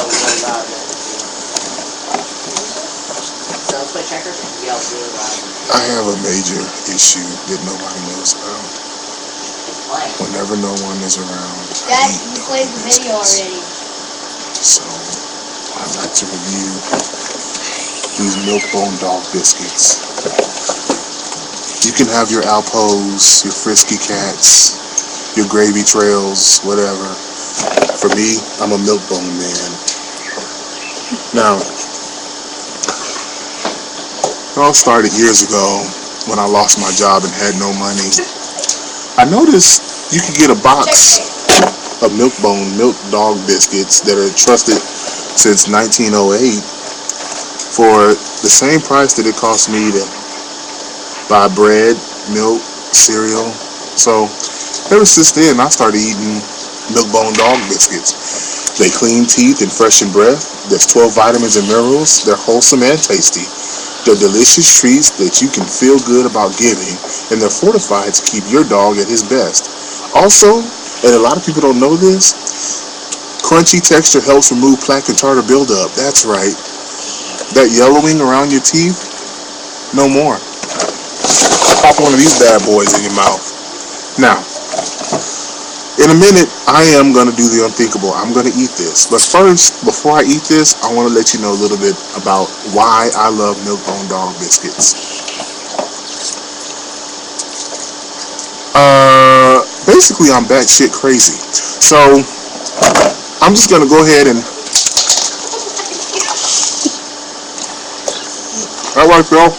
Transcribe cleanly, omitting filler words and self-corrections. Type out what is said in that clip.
tell really loud. So let's play checkers and yell really loud. I have a major issue that nobody knows about. Whenever no one is around, Dad, you played the video already. So, I'd like to review these Milk-Bone dog biscuits. You can have your Alpos, your Frisky Cats, your Gravy Trails, whatever. For me, I'm a Milk-Bone man. Now, it all started years ago when I lost my job and had no money. I noticed you can get a box of Milk-Bone milk dog biscuits that are trusted since 1908 for the same price that it cost me to buy bread, milk, cereal. So ever since then, I started eating Milk-Bone dog biscuits. They clean teeth and freshen breath. There's 12 vitamins and minerals. They're wholesome and tasty. They're delicious treats that you can feel good about giving, and they're fortified to keep your dog at his best. Also, and a lot of people don't know this, crunchy texture helps remove plaque and tartar buildup. That's right. That yellowing around your teeth, no more. Pop one of these bad boys in your mouth. Now, in a minute, I am going to do the unthinkable. I'm going to eat this. But first, before I eat this, I want to let you know a little bit about why I love Milk-Bone dog biscuits. Basically, I'm batshit crazy. So, I'm just going to go ahead and... Alright, Phil.